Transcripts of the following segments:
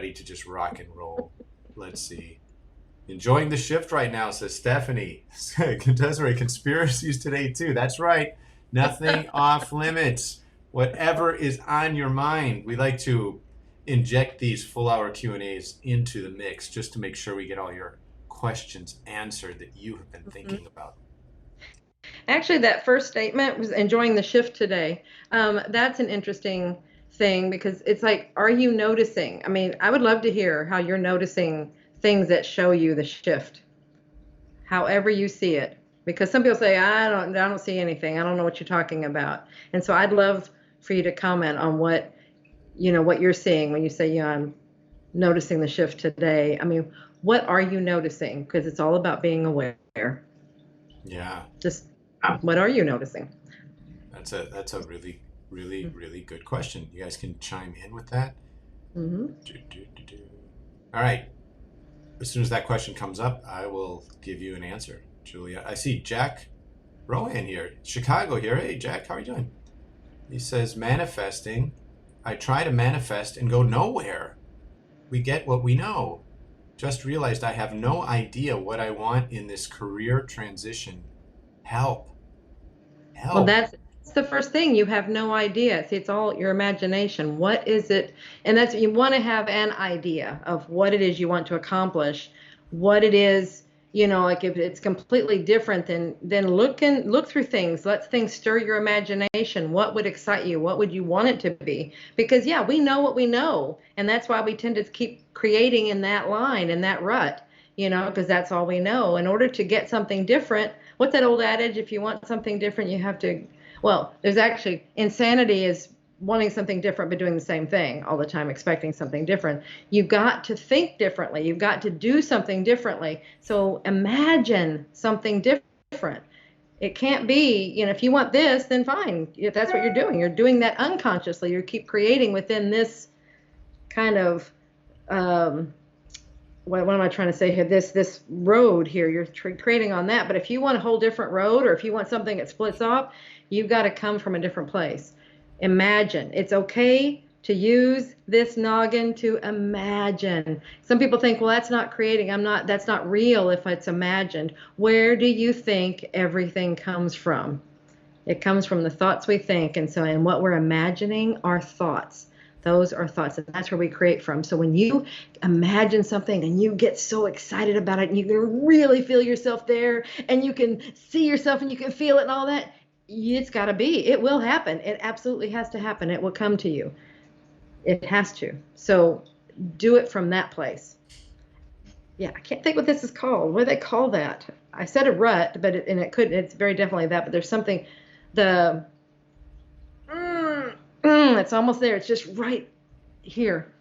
ready to just rock and roll. Let's see. Enjoying the shift right now, says Stephanie. Desiree, conspiracies today too. That's right. Nothing off limits. Whatever is on your mind. We like to inject these full-hour Q&As into the mix just to make sure we get all your questions answered that you have been thinking about. Actually, that first statement was enjoying the shift today. That's an interesting thing because it's like, are you noticing? I mean, I would love to hear how you're noticing things that show you the shift, however you see it. Because some people say, I don't see anything. I don't know what you're talking about. And so I'd love for you to comment on what you're seeing when you say, yeah, I'm noticing the shift today. I mean, what are you noticing? Because it's all about being aware. Yeah. Just what are you noticing? That's a really, really, really good question. You guys can chime in with that. Mm-hmm. All right. As soon as that question comes up, I will give you an answer, Julia. I see Jack Rohan here, Chicago here. Hey, Jack, how are you doing? He says, manifesting. I try to manifest and go nowhere. We get what we know. Just realized I have no idea what I want in this career transition. Help. Well, that's the first thing. You have no idea. See, it's all your imagination. What is it? And that's, you want to have an idea of what it is you want to accomplish, what it is, like if it's completely different, then look through things. Let things stir your imagination. What would excite you? What would you want it to be? Because yeah, we know what we know, and that's why we tend to keep creating in that line, in that rut, because that's all we know. In order to get something different, what's that old adage? If you want something different, you have to, well, there's actually, insanity is wanting something different but doing the same thing all the time, expecting something different. You've got to think differently. You've got to do something differently. So imagine something different. It can't be, if you want this, then fine. If that's what you're doing that unconsciously. You keep creating within this kind of, what am I trying to say here? This road here, you're creating on that. But if you want a whole different road, or if you want something that splits off, you've got to come from a different place. Imagine. It's okay to use this noggin to imagine. Some people think, well, that's not creating. That's not real if it's imagined. Where do you think everything comes from? It comes from the thoughts we think. And what we're imagining are thoughts. Those are thoughts, and that's where we create from. So when you imagine something and you get so excited about it and you can really feel yourself there and you can see yourself and you can feel it and all that, it's got to be. It will happen. It absolutely has to happen. It will come to you. It has to. So do it from that place. Yeah, I can't think what this is called. What do they call that? I said a rut, but it's very definitely that, but there's something, it's almost there. It's just right here.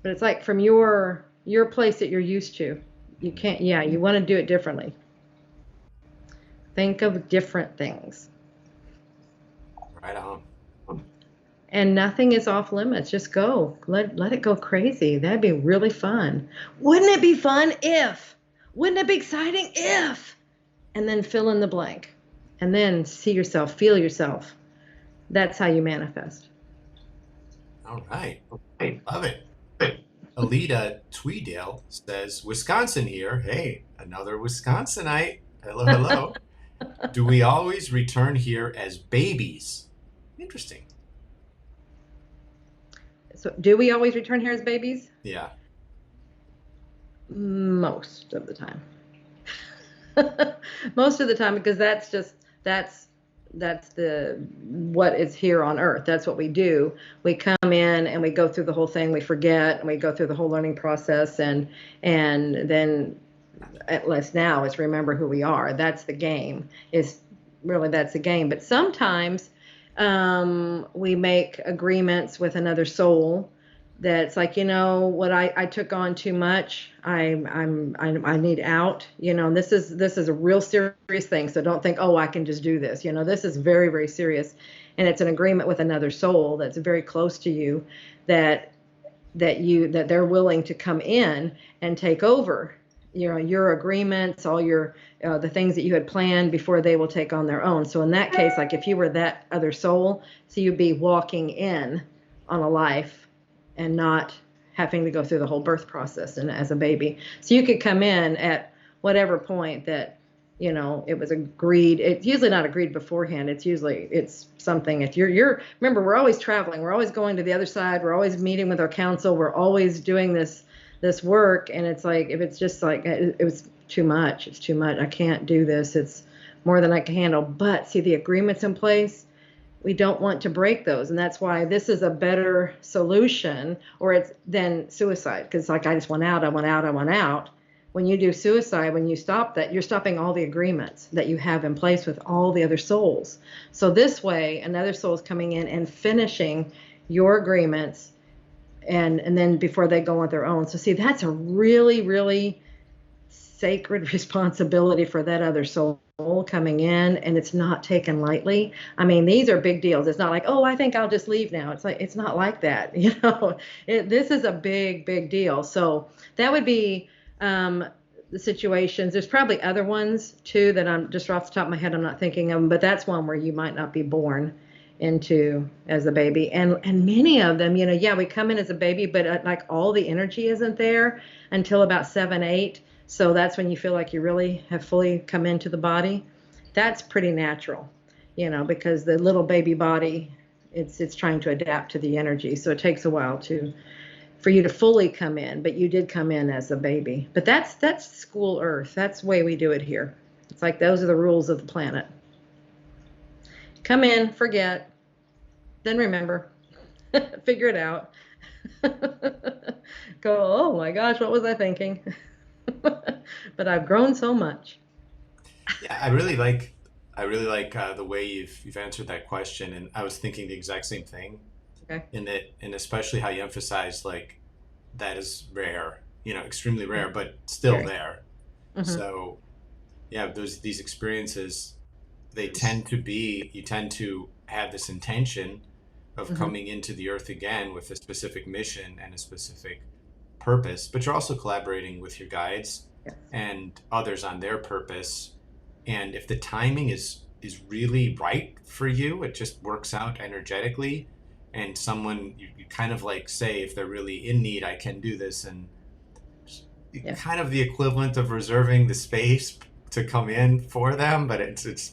But it's like from your place that you're used to. You can't, yeah, you want to do it differently. Think of different things. Right on. And nothing is off limits. Just go. Let it go crazy. That'd be really fun. Wouldn't it be fun if? Wouldn't it be exciting if? And then fill in the blank. And then see yourself, feel yourself. That's how you manifest. All right. Love it. Alita Tweedale says, Wisconsin here. Hey, another Wisconsinite. Hello, hello. Do we always return here as babies? Interesting. So do we always return here as babies? Yeah. Most of the time. Most of the time, because that's what is here on earth. That's what we do. We come in and we go through the whole thing. We forget and we go through the whole learning process, and then at least now it's remember who we are. That's the game. That's the game. But sometimes we make agreements with another soul that's like, what I took on too much. I need out. This is a real serious thing. So don't think, oh, I can just do this. This is very, very serious, and it's an agreement with another soul that's very close to you, that they're willing to come in and take over. Your agreements, all your the things that you had planned before they will take on their own. So in that case, like if you were that other soul, so you'd be walking in on a life and not having to go through the whole birth process and as a baby. So you could come in at whatever point that, you know, it was agreed. It's usually not agreed beforehand. It's something. If you're remember, we're always traveling. We're always going to the other side. We're always meeting with our council. We're always doing this work. And it's like, if it's just like, it was too much. It's too much. I can't do this. It's more than I can handle. But see, the agreements in place, we don't want to break those. And that's why this is a better solution, or it's than suicide. Because like, I just want out, I want out, I want out. When you do suicide, when you stop that, you're stopping all the agreements that you have in place with all the other souls. So this way, another soul is coming in and finishing your agreements, and then before they go on their own. So see, that's a really, really sacred responsibility for that other soul coming in, and it's not taken lightly. I mean, these are big deals. It's not like, oh, I think I'll just leave now. It's like, it's not like that. You know, this is a big, big deal. So that would be the situations. There's probably other ones too that I'm just off the top of my head, I'm not thinking of them, but that's one where you might not be born into as a baby. And many of them, you know, yeah, we come in as a baby, but like all the energy isn't there until about 7, 8. So that's when you feel like you really have fully come into the body. That's pretty natural, you know, because the little baby body, it's trying to adapt to the energy. So it takes a while for you to fully come in, but you did come in as a baby. But that's school Earth. That's the way we do it here. It's like those are the rules of the planet. Come in, forget, then remember, figure it out. Go, oh my gosh, what was I thinking? But I've grown so much. Yeah, I really like the way you've answered that question, and I was thinking the exact same thing. Okay. And especially how you emphasize like that is rare, you know, extremely rare, but still there. Mm-hmm. So yeah, these experiences, you tend to have this intention of mm-hmm. coming into the earth again with a specific mission and a specific purpose, but you're also collaborating with your guides and others on their purpose. And if the timing is really right for you, it just works out energetically. And someone, you kind of like say, if they're really in need, I can do this. And kind of the equivalent of reserving the space to come in for them, but it's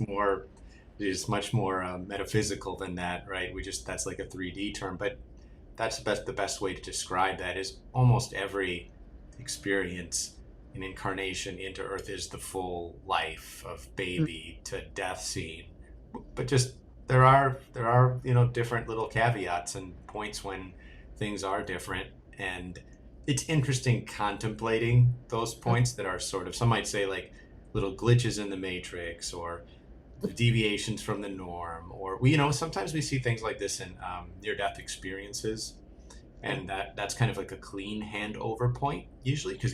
much more metaphysical than that, right? That's like a 3D term, but that's the best way to describe that is almost every experience in incarnation into Earth is the full life of baby to death scene. But just there are you know, different little caveats and points when things are different, and it's interesting contemplating those points that are sort of, some might say, like little glitches in the matrix or deviations from the norm, or you know, sometimes we see things like this in near-death experiences, and that's kind of like a clean handover point usually, because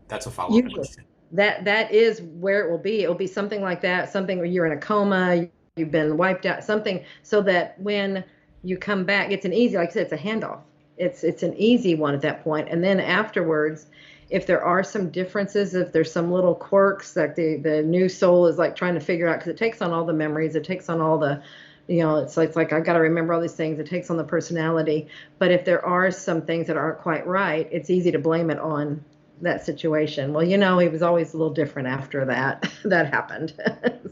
that's a follow-up question. That is where it will be. It will be something like that, something where you're in a coma, you've been wiped out, something, so that when you come back, it's an easy, like I said, it's a handoff. It's an easy one at that point. And then afterwards, if there are some differences, if there's some little quirks that the new soul is like trying to figure out, because it takes on all the memories, it takes on all the, you know, it's like I got to remember all these things. It takes on the personality. But if there are some things that aren't quite right, it's easy to blame it on that situation. Well, you know, he was always a little different after that happened.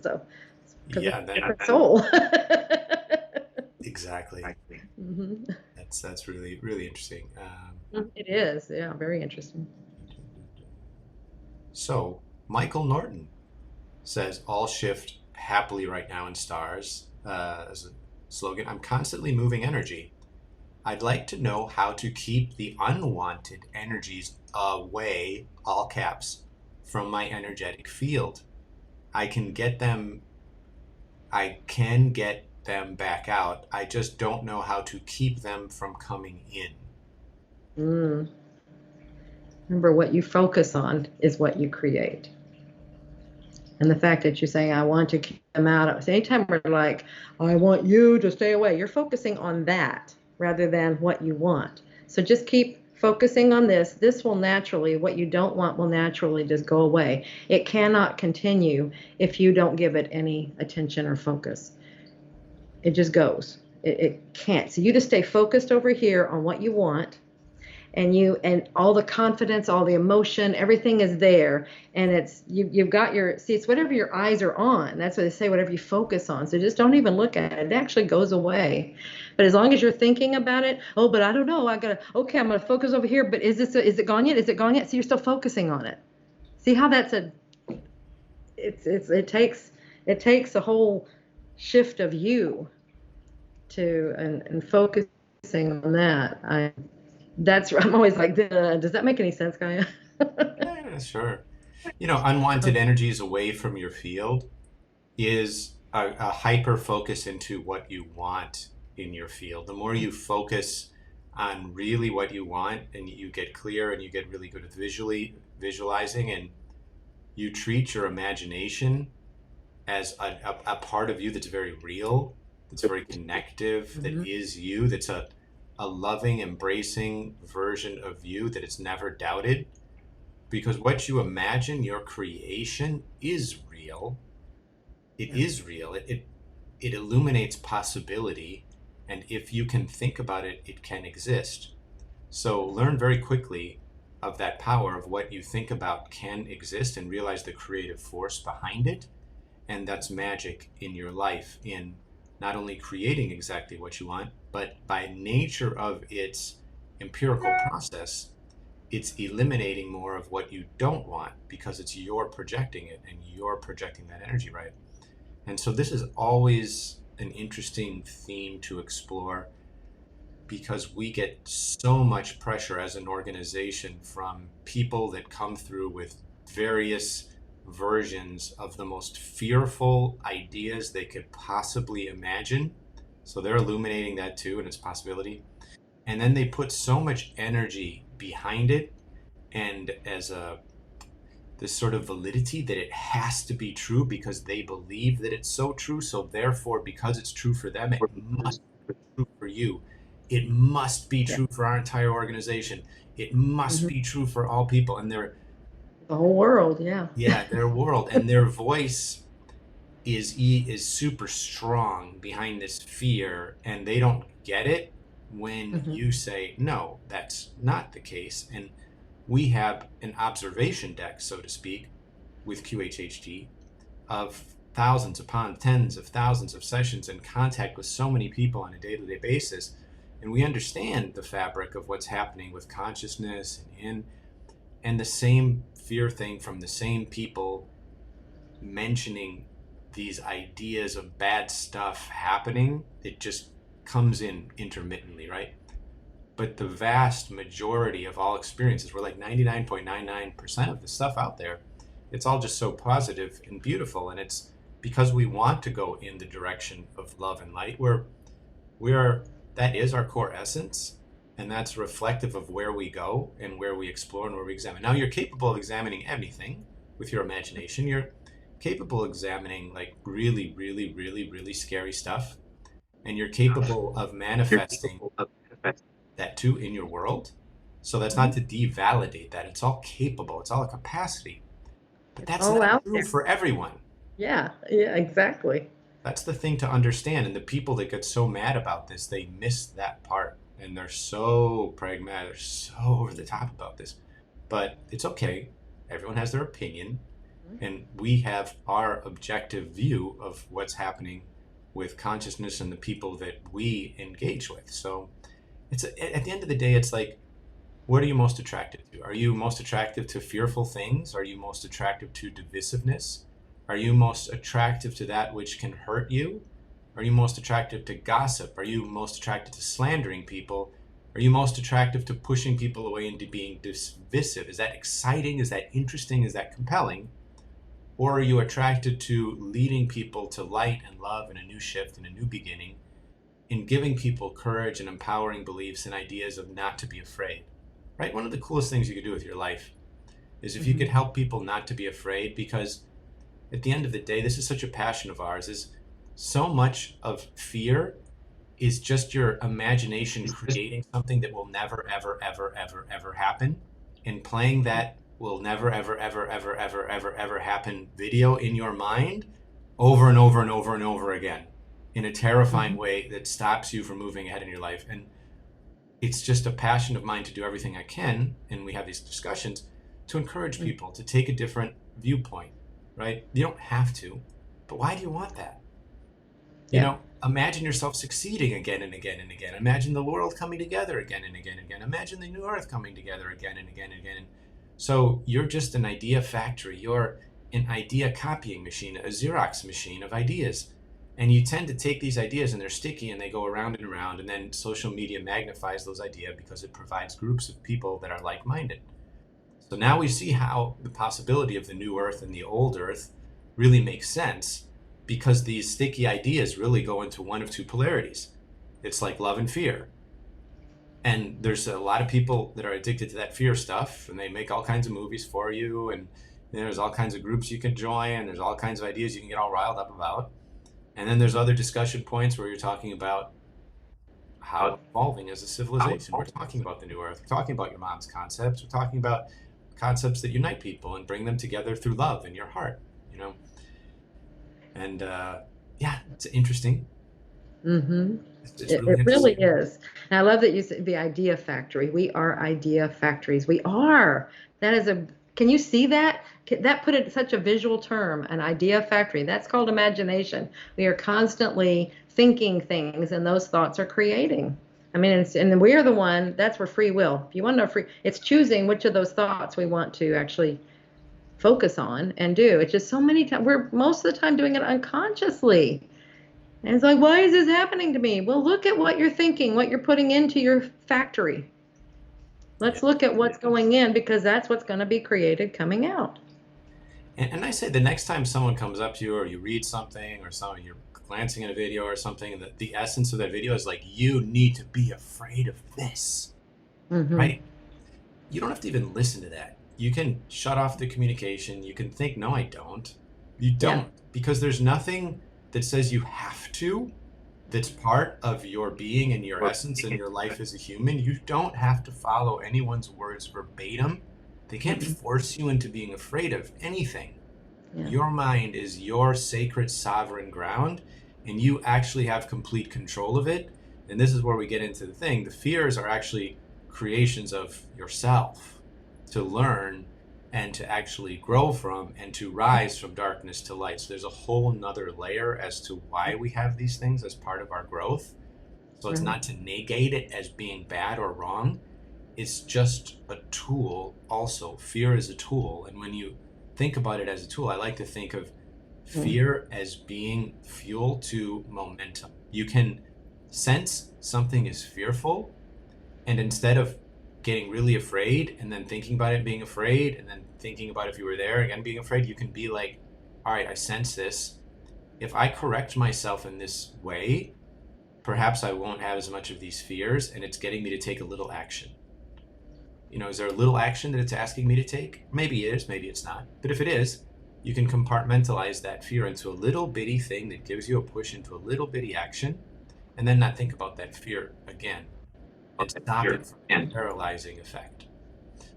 So yeah, different soul. Exactly. Mm-hmm. That's really, really interesting. It is, yeah, very interesting. So Michael Norton says, all shift happily right now in stars, as a slogan. I'm constantly moving energy. I'd like to know how to keep the unwanted energies away, all caps, from my energetic field. I can get them back out. I just don't know how to keep them from coming in. Remember, what you focus on is what you create. And the fact that you're saying, I want to keep them out. So anytime we're like, I want you to stay away, you're focusing on that rather than what you want. So just keep focusing on this. This will naturally, what you don't want will naturally just go away. It cannot continue if you don't give it any attention or focus. It just goes. It can't. So you just stay focused over here on what you want. and all the confidence, all the emotion, everything is there. And you've got it's whatever your eyes are on. That's what they say, whatever you focus on. So just don't even look at it. It actually goes away. But as long as you're thinking about it, oh, but I don't know, okay, I'm gonna focus over here, but is it gone yet? Is it gone yet? So you're still focusing on it. See how it takes a whole shift of you and focusing on that. I'm always like, does that make any sense, Gaia? Yeah, sure. Unwanted energies away from your field is a hyper focus into what you want in your field. The more you focus on really what you want, and you get clear and you get really good at visualizing, and you treat your imagination as a part of you that's very real, that's very connective, that is you, that's a loving, embracing version of you that is never doubted. Because what you imagine, your creation, is real. It is real. It illuminates possibility. And if you can think about it, it can exist. So learn very quickly of that power of what you think about can exist, and realize the creative force behind it. And that's magic in your life, in not only creating exactly what you want, but by nature of its empirical process, it's eliminating more of what you don't want, because you're projecting it and you're projecting that energy, right? And so this is always an interesting theme to explore, because we get so much pressure as an organization from people that come through with various versions of the most fearful ideas they could possibly imagine. So they're illuminating that too, and its possibility. And then they put so much energy behind it, and as this sort of validity that it has to be true because they believe that it's so true. So therefore, because it's true for them, it must be true for you. It must be true for our entire organization. It must be true for all people. And the whole world, yeah, their world, and their voice is super strong behind this fear, and they don't get it when you say, no, that's not the case. And we have an observation deck, so to speak, with QHHT of thousands upon tens of thousands of sessions in contact with so many people on a day-to-day basis. And we understand the fabric of what's happening with consciousness and the same fear thing from the same people mentioning these ideas of bad stuff happening. It just comes in intermittently, right? But the vast majority of all experiences, we're like 99.99% of the stuff out there, it's all just so positive and beautiful. And it's because we want to go in the direction of love and light, where that is our core essence. And that's reflective of where we go and where we explore and where we examine. Now, you're capable of examining anything with your imagination. You're capable of examining like really, really, really, really scary stuff. And you're capable of manifesting that too in your world. So that's not to devalidate that. It's all capable. It's all a capacity. But that's not true for everyone. Yeah, exactly. That's the thing to understand. And the people that get so mad about this, they miss that part. And they're so pragmatic, they're so over the top about this. But it's okay. Everyone has their opinion. And we have our objective view of what's happening with consciousness and the people that we engage with. So it's at the end of the day, it's like, what are you most attracted to? Are you most attractive to fearful things? Are you most attractive to divisiveness? Are you most attractive to that which can hurt you? Are you most attractive to gossip? Are you most attracted to slandering people? Are you most attractive to pushing people away into being divisive? Is that exciting? Is that interesting? Is that compelling? Or are you attracted to leading people to light and love and a new shift and a new beginning, in giving people courage and empowering beliefs and ideas of not to be afraid, right? One of the coolest things you could do with your life is if you could help people not to be afraid, because at the end of the day, this is such a passion of ours, is so much of fear is just your imagination creating something that will never, ever, ever, ever, ever happen, and playing that will never, ever, ever, ever, ever, ever, ever happen video in your mind over and over and over and over again in a terrifying way that stops you from moving ahead in your life. And it's just a passion of mine to do everything I can, and we have these discussions to encourage people to take a different viewpoint, right? You don't have to, but why do you want that? You know, imagine yourself succeeding again and again and again. Imagine the world coming together again and again and again. Imagine the new earth coming together again and again and again. So you're just an idea factory. You're an idea copying machine, a Xerox machine of ideas. And you tend to take these ideas and they're sticky and they go around and around. And then social media magnifies those ideas because it provides groups of people that are like-minded. So now we see how the possibility of the new earth and the old earth really makes sense, because these sticky ideas really go into one of two polarities. It's like love and fear. And there's a lot of people that are addicted to that fear stuff, and they make all kinds of movies for you, and there's all kinds of groups you can join, and there's all kinds of ideas you can get all riled up about. And then there's other discussion points where you're talking about how it's evolving as a civilization. We're talking about the new earth. We're talking about your mom's concepts. We're talking about concepts that unite people and bring them together through love in your heart, you know? And yeah, it's interesting. Mm-hmm. It really is. And I love that you said the idea factory. We are idea factories. We are. That is a, can you see that? That put it such a visual term, an idea factory. That's called imagination. We are constantly thinking things, and those thoughts are creating. I mean, and we are the one, that's where free will. If you want to know it's choosing which of those thoughts we want to actually focus on and do. It's just so many times, we're most of the time doing it unconsciously. And it's like, why is this happening to me? Well, look at what you're thinking, what you're putting into your factory. Let's look at what's going in, because that's what's going to be created coming out. And I say the next time someone comes up to you, or you read something, or you're glancing at a video or something, and the essence of that video is like, you need to be afraid of this, right? You don't have to even listen to that. You can shut off the communication. You can think, no, I don't. You don't, because there's nothing that says you have to, that's part of your being and your essence and your life as a human. You don't have to follow anyone's words verbatim. They can't force you into being afraid of anything. Your mind is your sacred sovereign ground, and you actually have complete control of it. And this is where we get into the thing. The fears are actually creations of yourself to learn and to actually grow from and to rise from darkness to light. So there's a whole nother layer as to why we have these things as part of our growth. So it's not to negate it as being bad or wrong. It's just a tool also. Fear is a tool. And when you think about it as a tool, I like to think of fear as being fuel to momentum. You can sense something is fearful, and instead of getting really afraid and then thinking about it being afraid and then thinking about if you were there again being afraid, you can be like, all right, I sense this. If I correct myself in this way, perhaps I won't have as much of these fears, and it's getting me to take a little action. You know, is there a little action that it's asking me to take? Maybe it is, maybe it's not. But if it is, you can compartmentalize that fear into a little bitty thing that gives you a push into a little bitty action, and then not think about that fear again and stop it from a paralyzing effect.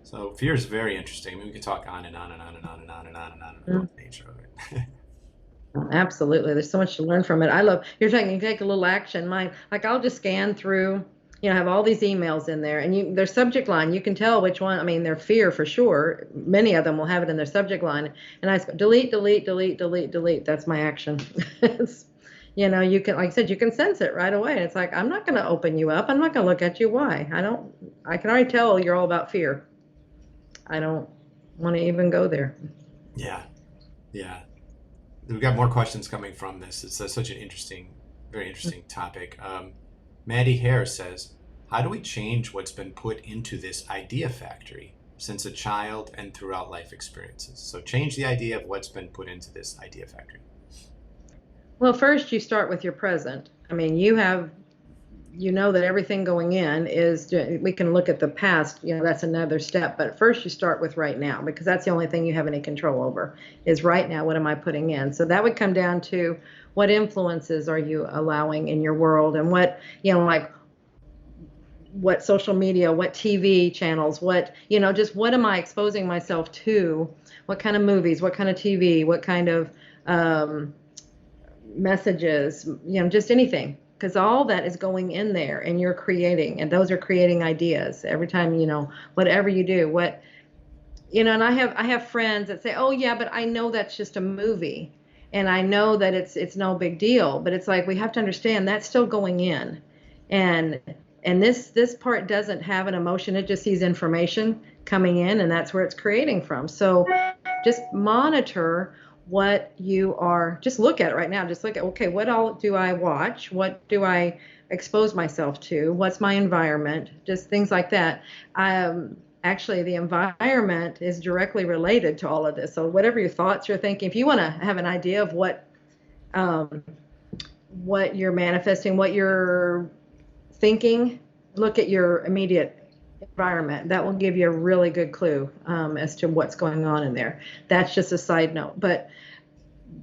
So fear is very interesting. I mean, we could talk on and on and on and on and on and on and on about the nature of it. Absolutely. There's so much to learn from it. I love, you're saying you take a little action. Mine, like I'll just scan through, you know, have all these emails in there, and their subject line, you can tell which one. I mean, their fear for sure. Many of them will have it in their subject line, and I just delete, delete, delete, delete, delete. That's my action. You know, you can, like I said, you can sense it right away. It's like, I'm not going to open you up. I'm not going to look at you. Why? I can already tell you're all about fear. I don't want to even go there. Yeah. We've got more questions coming from this. It's such an interesting, very interesting topic. Maddie Hare says, how do we change what's been put into this idea factory since a child and throughout life experiences? So change the idea of what's been put into this idea factory. Well, first you start with your present. I mean, you know that everything going in is, we can look at the past, you know, that's another step. But first you start with right now, because that's the only thing you have any control over is right now. What am I putting in? So that would come down to what influences are you allowing in your world, and what, you know, like what social media, what TV channels, what, you know, just what am I exposing myself to? What kind of movies, what kind of TV, what kind of messages, you know, just anything. because all that is going in there and you're creating, and those are creating ideas every time, whatever you do, and I have friends that say, oh yeah, but I know that's just a movie. And I know that it's no big deal, but it's like, we have to understand that's still going in. And this part doesn't have an emotion. It just sees information coming in, and that's where it's creating from. So just monitor what you are, just look at it right now. Just look at, okay, what all do I watch? What do I expose myself to? What's my environment? Just things like that. Actually, the environment is directly related to all of this. So whatever your thoughts you're thinking, if you want to have an idea of what you're manifesting, what you're thinking, look at your immediate environment. That will give you a really good clue as to what's going on in there. That's just a side note. But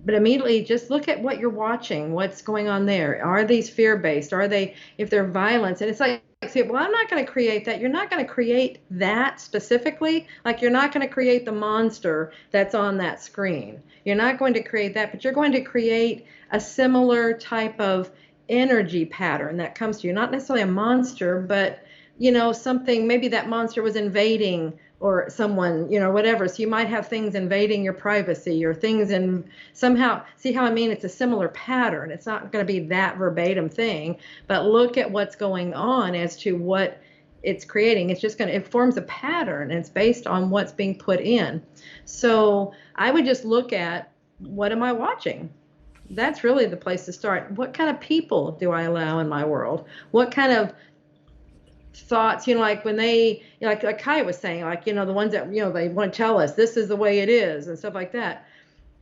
immediately just look at what you're watching, what's going on there. Are these fear-based? Are they, if they're violence? And it's like, say, well, I'm not going to create that. You're not going to create that specifically. Like, you're not going to create the monster that's on that screen. You're not going to create that, but you're going to create a similar type of energy pattern that comes to you. Not necessarily a monster, but, something, maybe that monster was invading or someone, whatever. So you might have things invading your privacy or things in somehow, see how I mean? It's a similar pattern. It's not going to be that verbatim thing, but look at what's going on as to what it's creating. It's just it forms a pattern, and it's based on what's being put in. So I would just look at, what am I watching? That's really the place to start. What kind of people do I allow in my world? What kind of thoughts, like when they, like Kai was saying, like, the ones that, they want to tell us this is the way it is and stuff like that.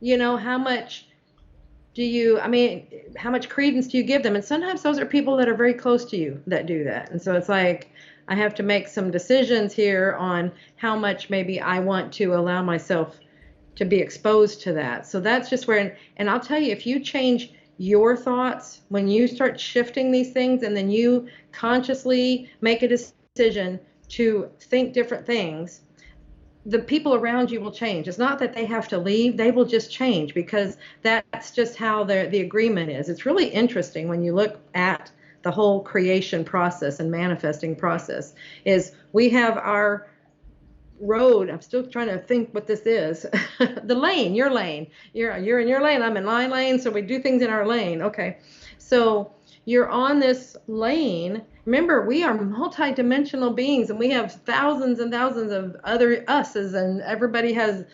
How much how much credence do you give them? And sometimes those are people that are very close to you that do that. And so it's like, I have to make some decisions here on how much maybe I want to allow myself to be exposed to that. So that's just where, and I'll tell you, if you change your thoughts, when you start shifting these things, and then you consciously make a decision to think different things, the people around you will change. It's not that they have to leave, they will just change, because that's just how the agreement is. It's really interesting when you look at the whole creation process and manifesting process. Is we have our road. I'm still trying to think what this is. The lane, your lane. You're in your lane, I'm in my lane, so we do things in our lane. Okay. So you're on this lane. Remember, we are multi-dimensional beings, and we have thousands and thousands of other us's, and everybody has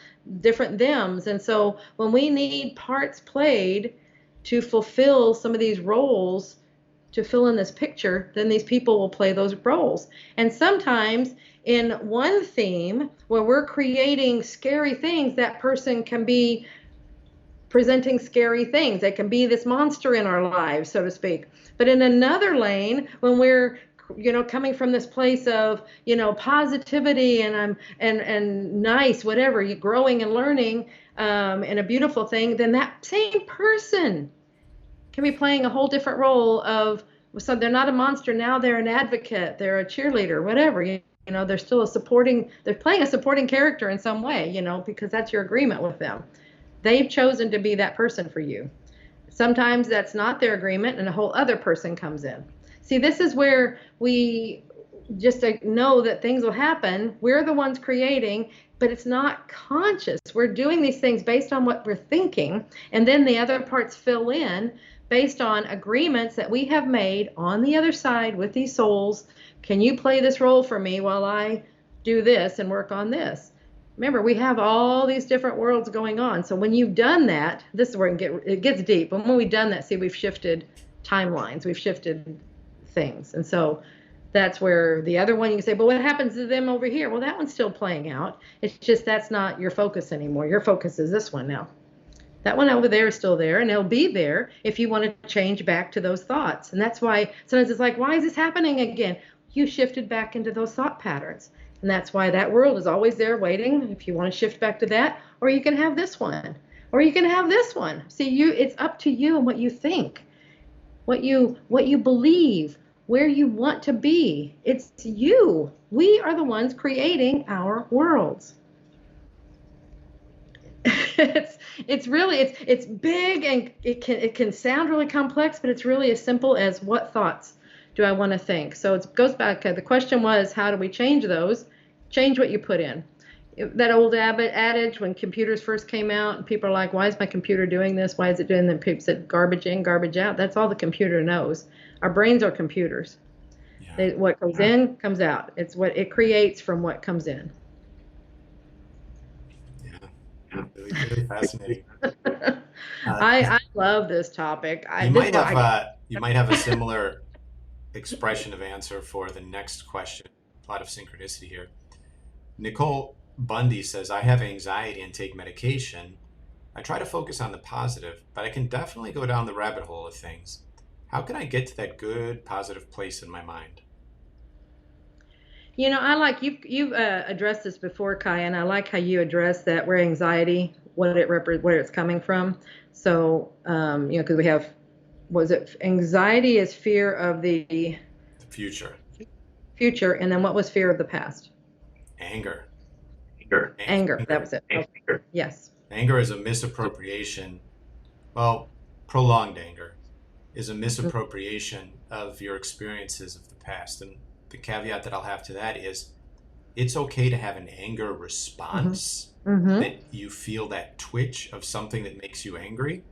different thems. And so when we need parts played to fulfill some of these roles, to fill in this picture, then these people will play those roles. And sometimes in one theme where we're creating scary things, that person can be presenting scary things. They can be this monster in our lives, so to speak. But in another lane, when we're coming from this place of, positivity and nice, whatever, you growing and learning, and a beautiful thing, then that same person can be playing a whole different role of, so they're not a monster now, they're an advocate, they're a cheerleader, whatever. They're still they're playing a supporting character in some way, because that's your agreement with them. They've chosen to be that person for you. Sometimes that's not their agreement, and a whole other person comes in. See, this is where we just know that things will happen. We're the ones creating, but it's not conscious. We're doing these things based on what we're thinking, and then the other parts fill in based on agreements that we have made on the other side with these souls. Can you play this role for me while I do this and work on this? Remember, we have all these different worlds going on. So when you've done that, this is where it gets deep. But when we've done that, see, we've shifted timelines, we've shifted things. And so that's where the other one, you can say, but what happens to them over here? Well, that one's still playing out. It's just that's not your focus anymore. Your focus is this one now. That one over there is still there, and it'll be there if you want to change back to those thoughts. And that's why sometimes it's like, why is this happening again? You shifted back into those thought patterns. And that's why that world is always there waiting if you want to shift back to that, or you can have this one, or you can have this one. See, it's up to you and what you think, what you believe, where you want to be. It's you. We are the ones creating our worlds. it's really it's big, and it can sound really complex, but it's really as simple as, what thoughts do I want to think? So it goes back, the question was, how do we change those? Change what you put in. That old adage, when computers first came out and people are like, why is my computer doing this, why is it doing that, people said garbage in, garbage out. That's all the computer knows. Our brains are computers. Yeah. What goes in comes out. It's what it creates from what comes in. Yeah. Really, really fascinating. I love this topic. You might have a similar expression of answer for the next question. A lot of synchronicity here. Nicole Bundy says, I have anxiety and take medication. I try to focus on the positive, but I can definitely go down the rabbit hole of things. How can I get to that good, positive place in my mind? I like you've addressed this before, Kai, and I like how you address that, where anxiety, where it's coming from. So, because we have, was it anxiety is fear of the future, and then what was fear of the past? Anger. Anger. That was it. Okay. Yes. Anger is a misappropriation. Well, prolonged anger is a misappropriation of your experiences of the past. And the caveat that I'll have to that is, it's okay to have an anger response, that you feel that twitch of something that makes you angry.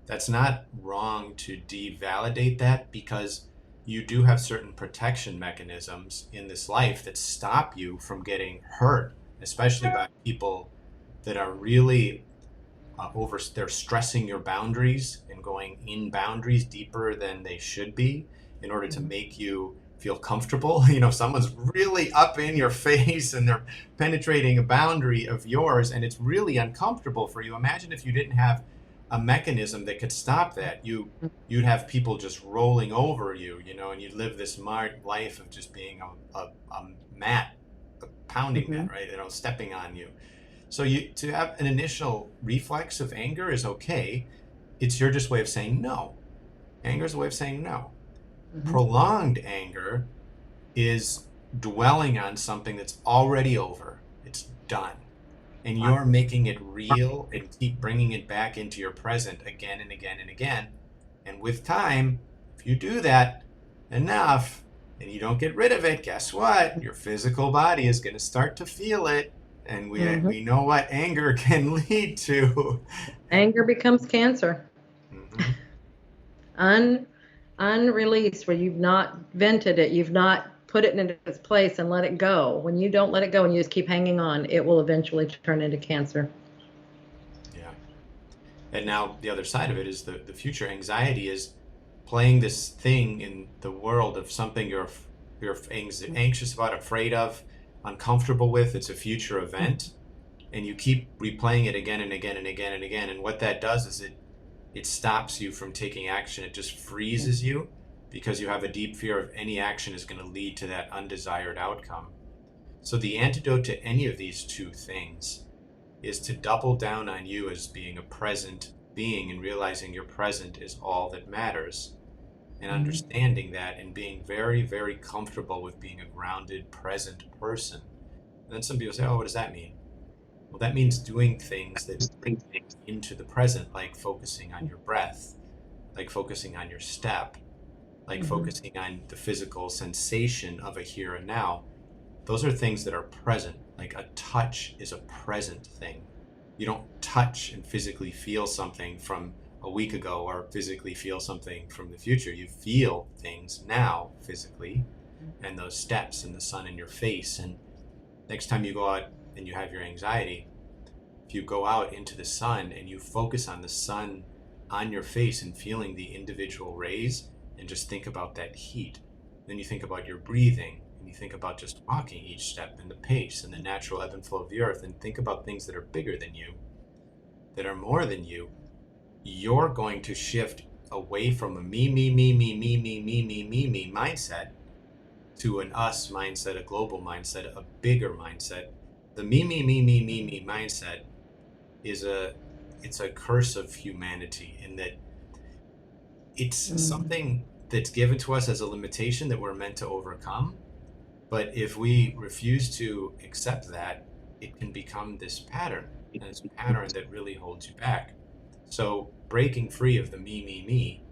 That's not wrong to devalidate that, because you do have certain protection mechanisms in this life that stop you from getting hurt, especially by people that are really they're stressing your boundaries and going in boundaries deeper than they should be in order to make you feel comfortable. Someone's really up in your face and they're penetrating a boundary of yours, and it's really uncomfortable for you. Imagine if you didn't have a mechanism that could stop that. You'd have people just rolling over you, and you'd live this life of just being a mat, a pounding mat, right? Stepping on you. So to have an initial reflex of anger is okay. It's your just way of saying no. Anger is a way of saying no. Prolonged anger is dwelling on something that's already over. It's done. And you're making it real and keep bringing it back into your present again and again and again. And with time, if you do that enough and you don't get rid of it, guess what? Your physical body is going to start to feel it. And we know what anger can lead to. Anger becomes cancer. Unreleased, where you've not vented it, you've not put it into its place and let it go. When you don't let it go and you just keep hanging on, it will eventually turn into cancer. Yeah. And now the other side of it is the future. Anxiety is playing this thing in the world of something you're anxious about, afraid of, uncomfortable with. It's a future event, and you keep replaying it again and again and again and again. And what that does is it stops you from taking action. It just freezes you, because you have a deep fear of any action is going to lead to that undesired outcome. So the antidote to any of these two things is to double down on you as being a present being, and realizing your present is all that matters, and understanding that, and being very, very comfortable with being a grounded, present person. And then some people say, oh, what does that mean? Well, that means doing things that bring things into the present, like focusing on your breath, like focusing on your step, like focusing on the physical sensation of a here and now. Those are things that are present. Like a touch is a present thing. You don't touch and physically feel something from a week ago, or physically feel something from the future. You feel things now physically, and those steps and the sun in your face. And next time you go out and you have your anxiety, if you go out into the sun and you focus on the sun on your face and feeling the individual rays, and just think about that heat, then you think about your breathing, and you think about just walking each step, and the pace and the natural ebb and flow of the earth, and think about things that are bigger than you, that are more than you. You're going to shift away from a me mindset to an us mindset, a global mindset, a bigger mindset. The me mindset is it's a curse of humanity, in that it's something that's given to us as a limitation that we're meant to overcome. But if we refuse to accept that, it can become this pattern, and this pattern that really holds you back. So breaking free of the me,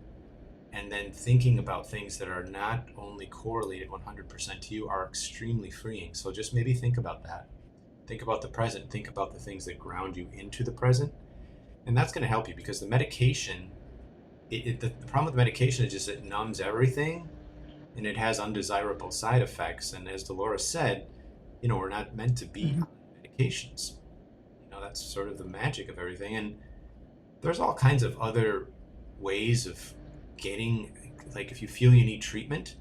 and then thinking about things that are not only correlated 100% to you are extremely freeing. So just maybe think about that. Think about the present. Think about the things that ground you into the present. And that's going to help you, because the medication, the problem with medication is just it numbs everything, and it has undesirable side effects. And as Dolores said, we're not meant to be on medications. That's sort of the magic of everything. And there's all kinds of other ways of getting, like if you feel you need treatment,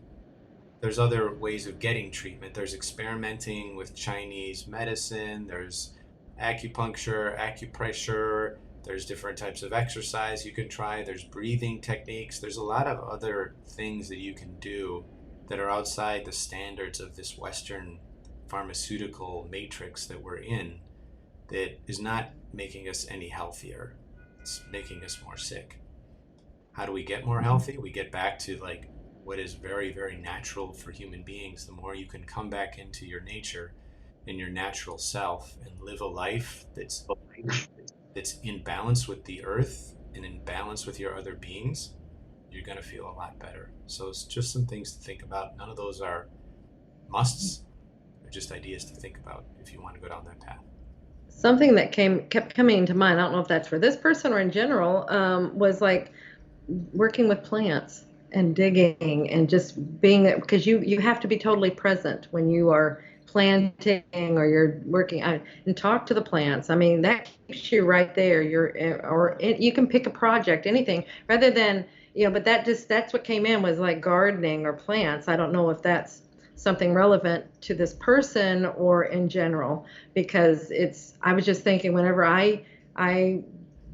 there's other ways of getting treatment. There's experimenting with Chinese medicine, there's acupuncture, acupressure, there's different types of exercise you can try, there's breathing techniques, there's a lot of other things that you can do that are outside the standards of this Western pharmaceutical matrix that we're in, that is not making us any healthier. It's making us more sick. How do we get more healthy? We get back to like what is very, very natural for human beings. The more you can come back into your nature and your natural self and live a life that's in balance with the earth and in balance with your other beings, you're going to feel a lot better. So it's just some things to think about. None of those are musts. They're just ideas to think about if you want to go down that path. Something that kept coming to mind, I don't know if that's for this person or in general, was like working with plants and digging and just being there, because you have to be totally present when you are planting or you're working and talk to the plants. I mean, that keeps you right there. You can pick a project, anything, rather than, but that's what came in, was like gardening or plants. I don't know if that's something relevant to this person or in general, because I was just thinking, whenever I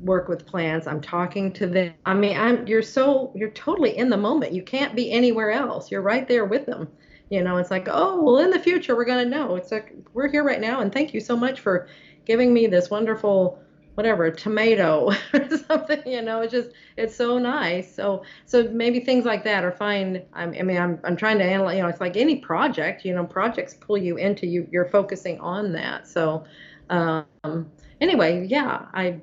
work with plants, I'm talking to them. I mean, you're totally in the moment. You can't be anywhere else. You're right there with them. It's like, oh, well, in the future, we're going to know. It's like, we're here right now. And thank you so much for giving me this wonderful, whatever, tomato or something, it's so nice. So maybe things like that are fine. I'm trying to analyze, it's like any project, projects pull you into you're focusing on that. So, anyway, yeah, I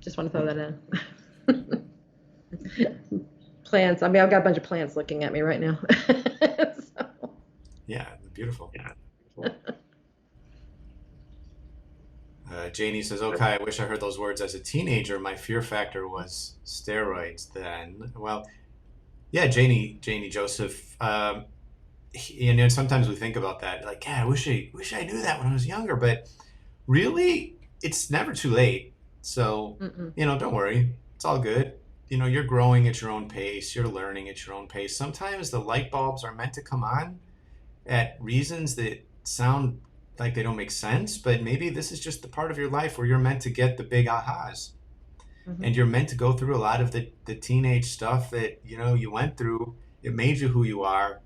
just want to throw that in. Plants. I've got a bunch of plants looking at me right now. So. Yeah, beautiful. Yeah. Janie says, okay, I wish I heard those words as a teenager. My fear factor was steroids then. Well, yeah, Janie Joseph, sometimes we think about that, like, yeah, I wish I knew that when I was younger, but really, it's never too late. So, don't worry. It's all good. You're growing at your own pace. You're learning at your own pace. Sometimes the light bulbs are meant to come on at reasons that sound like they don't make sense, but maybe this is just the part of your life where you're meant to get the big ahas. And you're meant to go through a lot of the teenage stuff that, you went through. It made you who you are.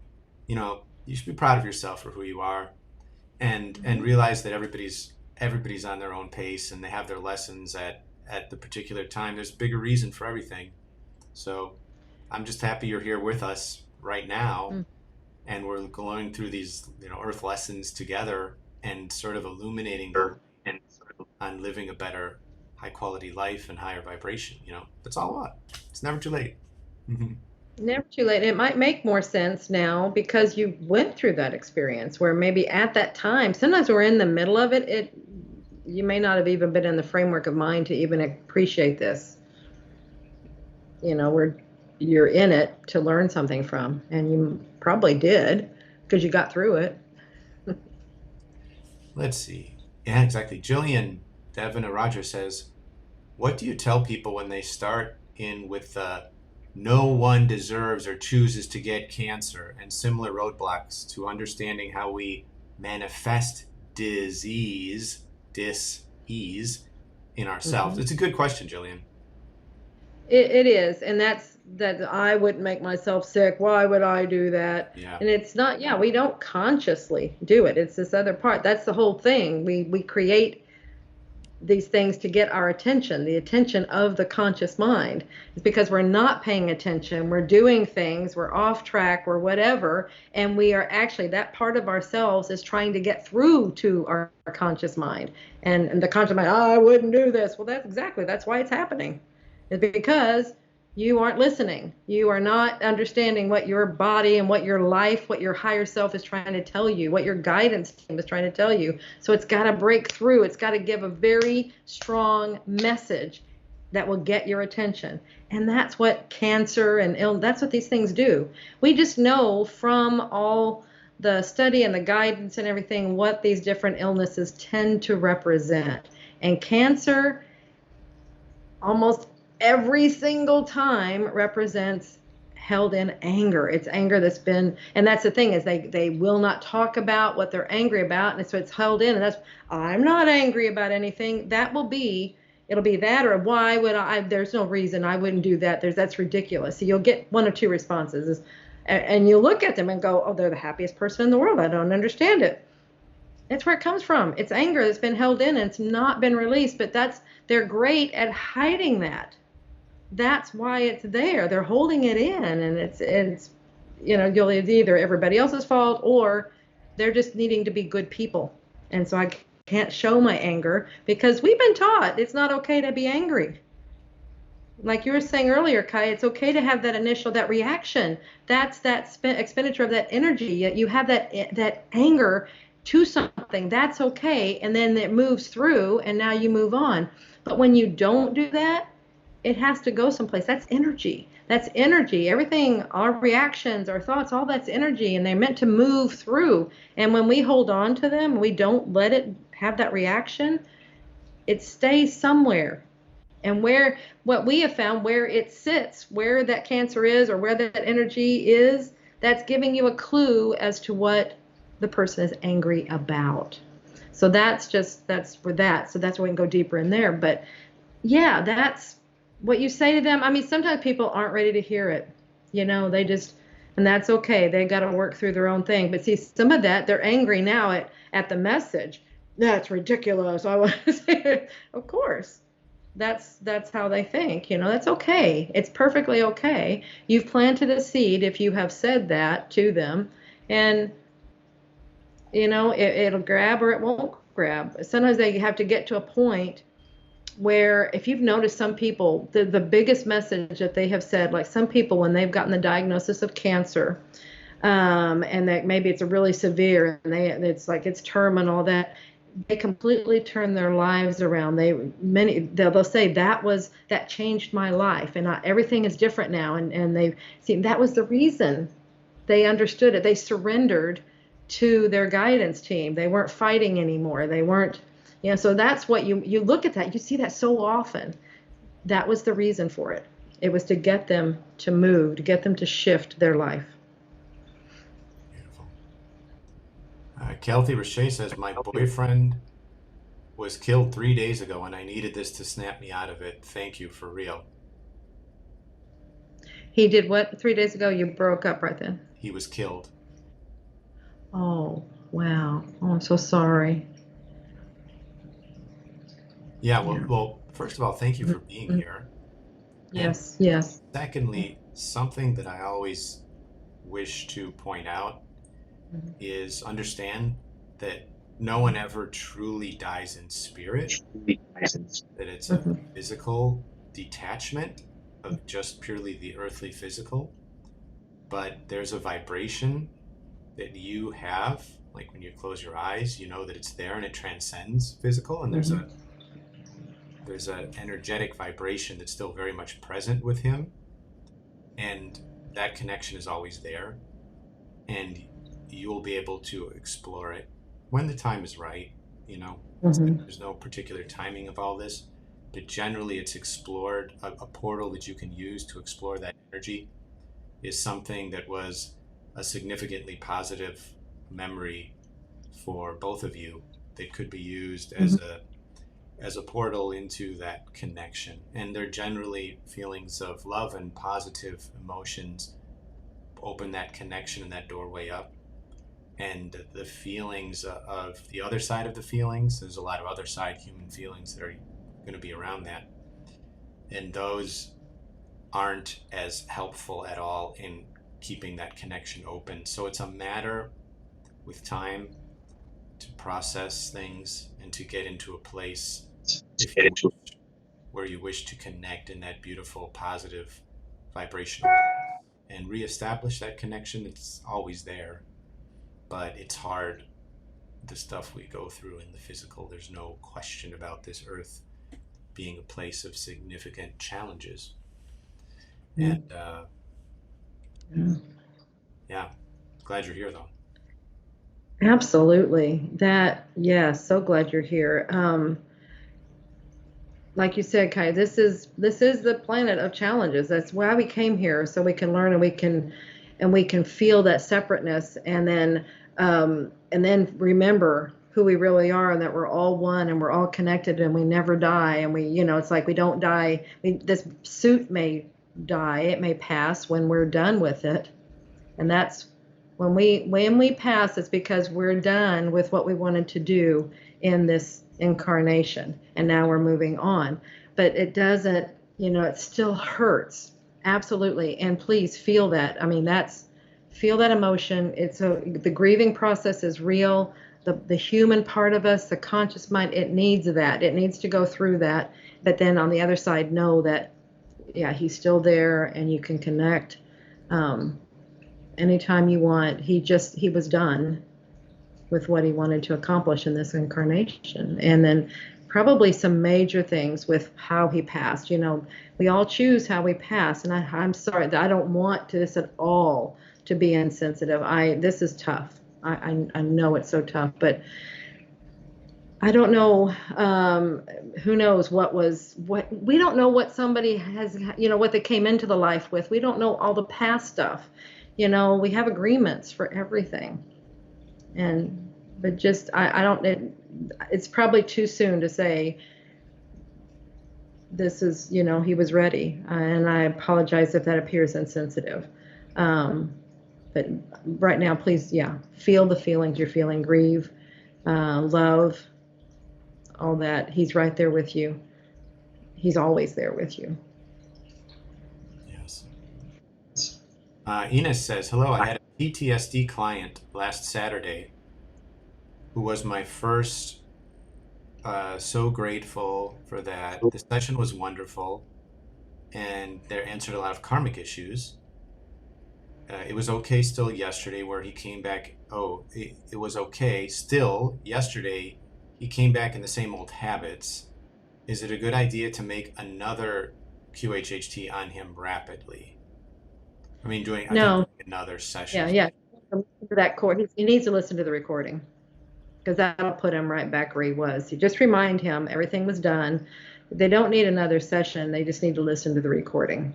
You should be proud of yourself for who you are, and realize that everybody's on their own pace, and they have their lessons at the particular time. There's a bigger reason for everything. So I'm just happy you're here with us right now, and we're going through these, earth lessons together and sort of illuminating on living a better, high quality life and higher vibration. That's all up. It's never too late. Never too late. It might make more sense now because you went through that experience, where maybe at that time, sometimes we're in the middle of it, you may not have even been in the framework of mind to even appreciate this. Where you're in it to learn something from, and you probably did because you got through it. Let's see. Yeah, exactly. Jillian Devina Rogers says, what do you tell people when they start in with no one deserves or chooses to get cancer and similar roadblocks to understanding how we manifest dis-ease in ourselves? It's a good question, Jillian. It is, and that I wouldn't make myself sick. Why would I do that? Yeah. And it's not. Yeah, we don't consciously do it. It's this other part. That's the whole thing. We create these things to get our attention, the attention of the conscious mind. It's because we're not paying attention, we're doing things, we're off track, we're whatever, and we are actually, that part of ourselves is trying to get through to our conscious mind. And the conscious mind, oh, I wouldn't do this. Well, that's why it's happening. It's because you aren't listening. You are not understanding what your body and what your life, what your higher self is trying to tell you, what your guidance team is trying to tell you. So it's got to break through. It's got to give a very strong message that will get your attention. And that's what cancer and illness, that's what these things do. We just know from all the study and the guidance and everything what these different illnesses tend to represent. And cancer, almost every single time, represents held in anger. It's anger that's been, and that's the thing, is they will not talk about what they're angry about, and so it's held in. And that's, I'm not angry about anything. It'll be that, or why would I, there's no reason I wouldn't do that. That's ridiculous. So you'll get one of two responses, and you look at them and go, oh, they're the happiest person in the world. I don't understand it. That's where it comes from. It's anger that's been held in and it's not been released, but they're great at hiding that. That's why it's there. They're holding it in, and it's either everybody else's fault or they're just needing to be good people. And so I can't show my anger because we've been taught it's not okay to be angry. Like you were saying earlier, Kai, it's okay to have that reaction. That's that expenditure of that energy. You have that anger to something. That's okay. And then it moves through and now you move on. But when you don't do that, it has to go someplace. That's energy. That's energy. Everything, our reactions, our thoughts, all that's energy, and they're meant to move through. And when we hold on to them, we don't let it have that reaction, it stays somewhere. And what we have found, where it sits, where that cancer is or where that energy is, that's giving you a clue as to what the person is angry about. So that's for that. So that's where we can go deeper in there. But yeah, that's what you say to them. I mean, sometimes people aren't ready to hear it. They just, and that's okay. They got to work through their own thing. But see, some of that, they're angry now at the message. That's ridiculous. I want to say, of course. That's how they think. That's okay. It's perfectly okay. You've planted a seed if you have said that to them, and it'll grab or it won't grab. Sometimes they have to get to a point where, if you've noticed, some people, the biggest message that they have said, like some people when they've gotten the diagnosis of cancer, and that maybe it's a really severe, and it's like it's terminal, that they completely turn their lives around. They'll say that changed my life, and everything is different now. And they see that was the reason. They understood it. They surrendered to their guidance team. They weren't fighting anymore. They weren't, so that's what you look at that. You see that so often. That was the reason for it. It was to get them to move, to get them to shift their life. Kelty Roche says, my boyfriend was killed 3 days ago and I needed this to snap me out of it. Thank you, for real. He did what 3 days ago? You broke up right then. He was killed. Oh, wow. Oh, I'm so sorry. Yeah, well, first of all, thank you for being here. Yes, yes. Secondly, something that I always wish to point out is understand that no one ever truly dies in spirit, that it's a physical detachment of just purely the earthly physical, but there's a vibration that you have, like when you close your eyes, you know that it's there and it transcends physical, and there's an energetic vibration that's still very much present with him, and that connection is always there, and you will be able to explore it when the time is right. There's no particular timing of all this, but generally it's explored. A portal that you can use to explore that energy is something that was a significantly positive memory for both of you that could be used as a portal into that connection. And they're generally feelings of love and positive emotions open that connection and that doorway up. and the feelings of the other side of the feelings. There's a lot of other side human feelings that are going to be around that. And those aren't as helpful at all in keeping that connection open. So it's a matter with time to process things and to get into a place, if you wish, where you wish to connect in that beautiful, positive, vibrational and reestablish that connection. It's always there, but it's hard. The stuff we go through in the physical, there's no question about this earth being a place of significant challenges. And yeah, glad you're here though. Absolutely. So glad you're here. Like you said, Kai, this is the planet of challenges. That's why we came here, so we can learn and we can feel that separateness, and then remember who we really are, and that we're all one, and we're all connected, and we never die. And it's like we don't die. This suit may die, it may pass when we're done with it, and that's when we pass. It's because we're done with what we wanted to do in this incarnation, and now we're moving on. But it doesn't, it still hurts, absolutely. And please feel that. I mean, feel that emotion. The grieving process is real. The human part of us, the conscious mind, it needs that. It needs to go through that. But then on the other side, know that, yeah, he's still there, and you can connect anytime you want. He was done with what he wanted to accomplish in this incarnation. And then probably some major things with how he passed. We all choose how we pass. And I'm sorry that I don't want this at all to be insensitive. This is tough. I know it's so tough, but I don't know. Who knows what we don't know what somebody has, what they came into the life with. We don't know all the past stuff. We have agreements for everything. But just, I don't, it's probably too soon to say this is, he was ready. And I apologize if that appears insensitive. But right now, please, feel the feelings you're feeling, grieve, love, all that. He's right there with you. He's always there with you. Yes. Enos says, hello, I had a PTSD client last Saturday who was my first. So grateful for that. The session was wonderful, and they answered a lot of karmic issues. It was okay still yesterday where he came back. It was okay still yesterday. He came back in the same old habits. Is it a good idea to make another QHHT on him rapidly? I mean, doing another session. Yeah. Listen to that he needs to listen to the recording, because that'll put him right back where he was. You just remind him everything was done. They don't need another session. They just need to listen to the recording,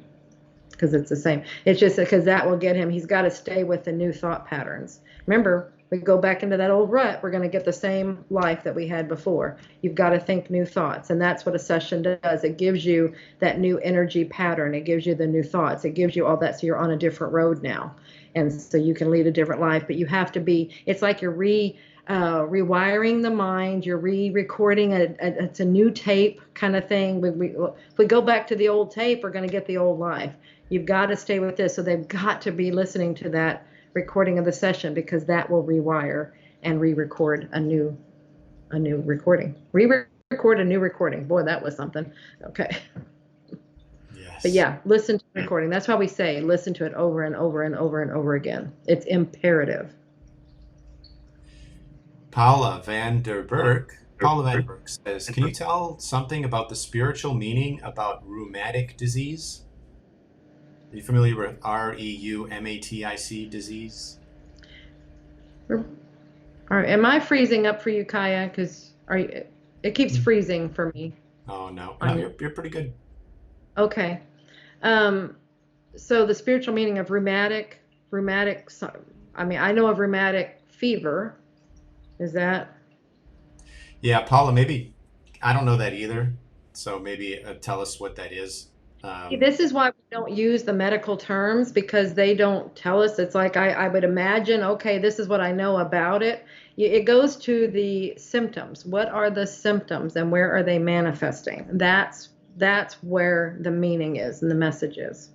because it's the same. It's just because that will get him. He's got to stay with the new thought patterns. Remember, we go back into that old rut, we're going to get the same life that we had before. You've got to think new thoughts, and that's what a session does. It gives you that new energy pattern. It gives you the new thoughts. It gives you all that, so you're on a different road now, and so you can lead a different life. But you have to be. It's like you're rewiring the mind. You're re-recording. It's a new tape kind of thing. If we go back to the old tape, we're going to get the old life. You've got to stay with this. So they've got to be listening to that recording of the session, because that will rewire and re-record a new recording. Re-record a new recording. Boy, that was something. Okay. Yes. But yeah, listen to the recording. That's why we say listen to it over and over and over and over again. It's imperative. Paula Van Der Berg says, can you tell something about the spiritual meaning about rheumatic disease? Are you familiar with rheumatic disease? All right. Am I freezing up for you, Kaya? Because it keeps freezing for me. Oh, no. You're pretty good. Okay. So the spiritual meaning of rheumatic, I mean, I know of rheumatic fever. Is that? Yeah, Paula, maybe, I don't know that either. So maybe tell us what that is. Um, This is why we don't use the medical terms because they don't tell us. It's like I would imagine, okay, this is what I know about it. It goes to the symptoms. What are the symptoms and where are they manifesting? That's where the meaning is and the message is.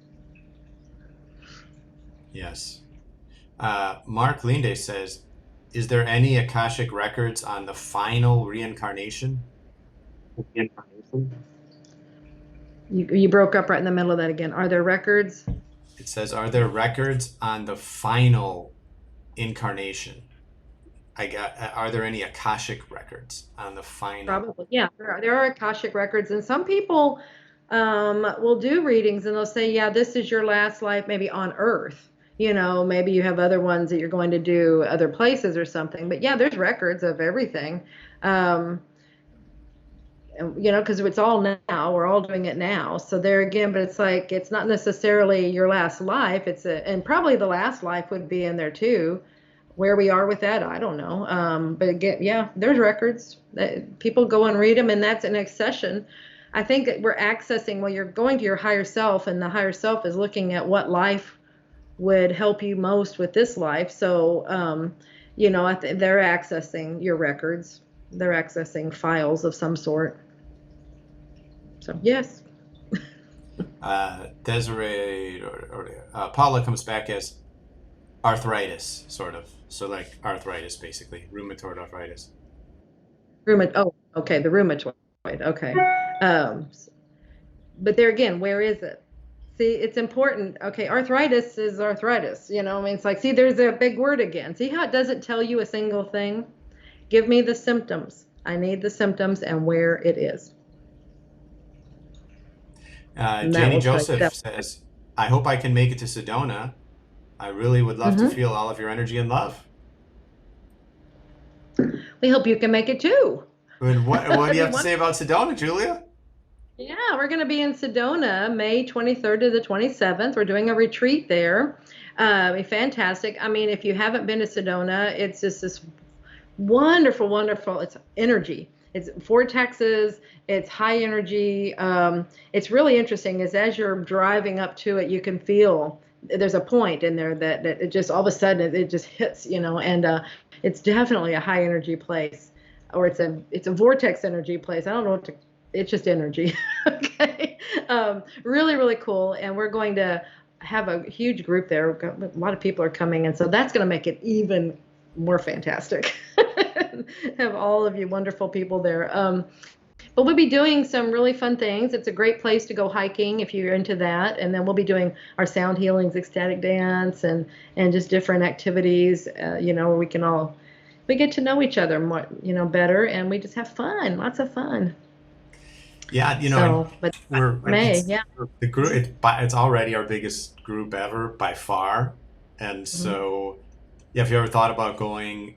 yes. Mark Linde says, is there any Akashic records on the final reincarnation? Incarnation. You broke up right in the middle of that again. Are there records? It says, are there records on the final incarnation? Are there any Akashic records on the final? Probably, yeah. There are Akashic records, and some people will do readings and they'll say, yeah, this is your last life, maybe on Earth. Maybe you have other ones that you're going to do other places or something. But yeah, there's records of everything. Um, because it's all now, we're all doing it now. So there again, but it's like it's not necessarily your last life. And probably the last life would be in there too. Where we are with that, I don't know. But again, yeah, there's records that people go and read them, and that's an accession. I think that we're accessing, well, you're going to your higher self, and the higher self is looking at what life would help you most with this life. So, they're accessing your records. They're accessing files of some sort. So, yes. Desiree Paula comes back as arthritis, sort of. So like arthritis, basically, rheumatoid arthritis. Oh, okay, the rheumatoid. Okay. Um, but there again, where is it? See, it's important. Okay, arthritis is arthritis. I mean, it's like, see, there's a big word again. See how it doesn't tell you a single thing? Give me the symptoms. I need the symptoms and where it is. Janie Joseph says, I hope I can make it to Sedona. I really would love to feel all of your energy and love. We hope you can make it too. And what do you have to say about Sedona, Julia? Yeah, we're going to be in Sedona, May 23rd to the 27th. We're doing a retreat there. Fantastic. I mean, if you haven't been to Sedona, it's just this wonderful, wonderful. It's energy. It's vortexes. It's high energy. It's really interesting is as you're driving up to it, you can feel there's a point in there that it just all of a sudden it just hits, and it's definitely a high energy place, or it's a vortex energy place. I don't know what to. It's just energy. Okay. Really, really cool. And we're going to have a huge group there. A lot of people are coming, and so that's going to make it even more fantastic. Have all of you wonderful people there. But we'll be doing some really fun things. It's a great place to go hiking if you're into that. And then we'll be doing our sound healings, ecstatic dance, and just different activities. Where we get to know each other more, better, and we just have fun, lots of fun. Yeah, but the group it's already our biggest group ever by far, and so yeah, if you ever thought about going,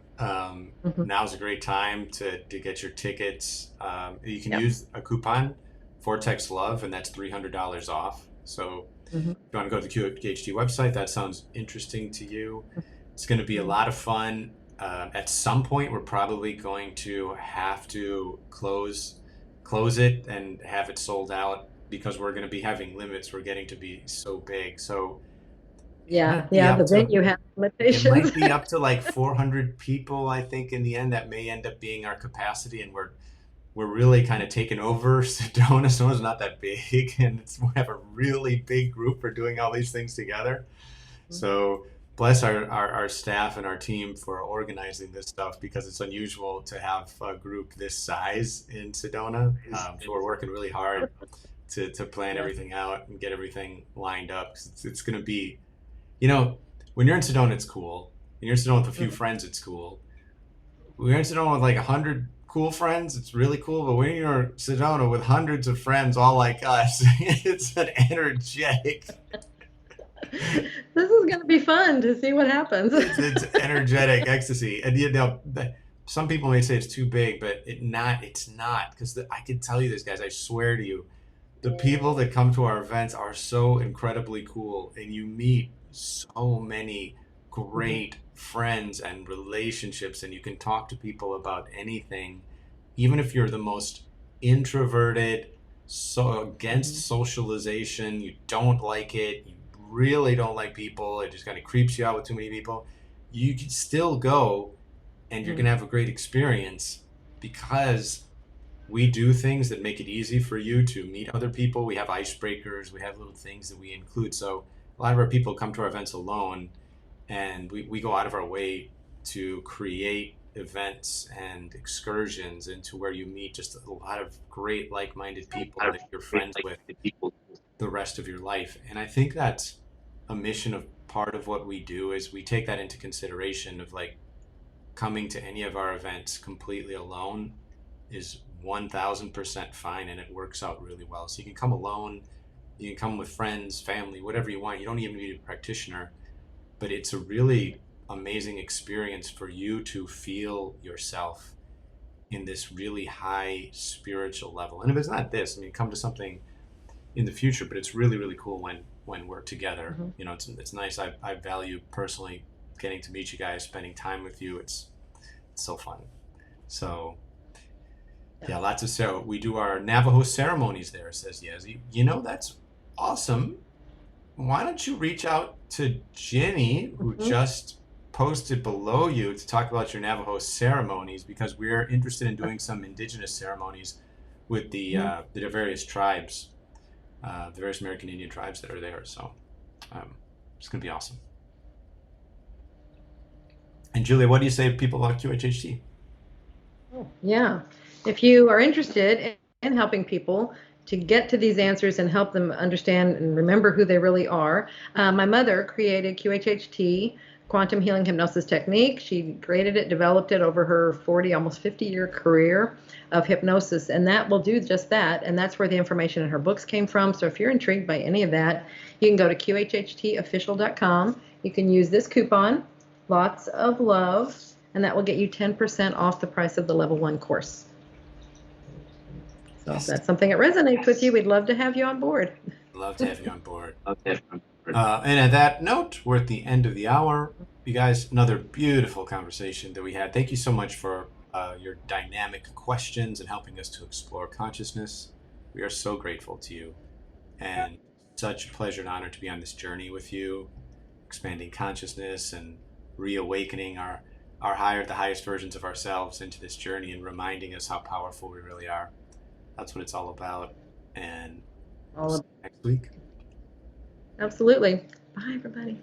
now's a great time to get your tickets. You can use a coupon, Vortex Love, and that's $300 off. So if you want to go to the QHHT website, that sounds interesting to you. It's going to be a lot of fun. At some point, we're probably going to have to close it and have it sold out because we're going to be having limits. We're getting to be so big. So the venue has limitations. It might be up to like 400 people, I think, in the end. That may end up being our capacity, and we're really kind of taking over Sedona. Sedona's not that big, and we have a really big group for doing all these things together. So bless our staff and our team for organizing this stuff because it's unusual to have a group this size in Sedona. So we're working really hard to plan everything out and get everything lined up. It's going to be, when you're in Sedona, it's cool. When you're in Sedona with a few friends, it's cool. When you're in Sedona with like 100 cool friends, it's really cool. But when you're in Sedona with hundreds of friends, all like us, it's an energetic. This is going to be fun to see what happens. It's energetic ecstasy. And some people may say it's too big, but it's not. Because I can tell you this, guys, I swear to you, the people that come to our events are so incredibly cool. And you meet so many great friends and relationships, and you can talk to people about anything, even if you're the most introverted, so against socialization, you don't like it, you really don't like people, it just kind of creeps you out with too many people, you can still go and you're going to have a great experience because we do things that make it easy for you to meet other people. We have icebreakers, we have little things that we include. So a lot of our people come to our events alone, and we go out of our way to create events and excursions into where you meet just a lot of great like-minded people that you're friends with the rest of your life. And I think that's a mission of part of what we do is we take that into consideration of like coming to any of our events completely alone is 1000% fine, and it works out really well. So you can come alone, you can come with friends, family, whatever you want. You don't even need a practitioner, but it's a really amazing experience for you to feel yourself in this really high spiritual level. And if it's not this, I mean, come to something in the future, but it's really, really cool when we're together. You know, it's nice. I value personally getting to meet you guys, spending time with you. It's so fun. So yeah, lots of, so we do our Navajo ceremonies there, says Yezi. You know, that's awesome. Why don't you reach out to Ginny, who just posted below you, to talk about your Navajo ceremonies, because we're interested in doing some indigenous ceremonies with the various tribes, the various American Indian tribes that are there. So it's going to be awesome. And Julia, what do you say to people about QHHT? Yeah. If you are interested in helping people to get to these answers and help them understand and remember who they really are, my mother created QHHT, Quantum Healing Hypnosis Technique. She created it, developed it over her 40, almost 50-year career of hypnosis, and that will do just that. And that's where the information in her books came from. So if you're intrigued by any of that, you can go to QHHTofficial.com. You can use this coupon, Lots of Love, and that will get you 10% off the price of the level 1 course. So if that's something that resonates with you, we'd love to have you on board. Love to have you on board. And at that note, we're at the end of the hour. You guys, another beautiful conversation that we had. Thank you so much for your dynamic questions and helping us to explore consciousness. We are so grateful to you, and such a pleasure and honor to be on this journey with you, expanding consciousness and reawakening our higher, the highest versions of ourselves into this journey, and reminding us how powerful we really are. That's what it's all about. And next week. Absolutely. Bye, everybody.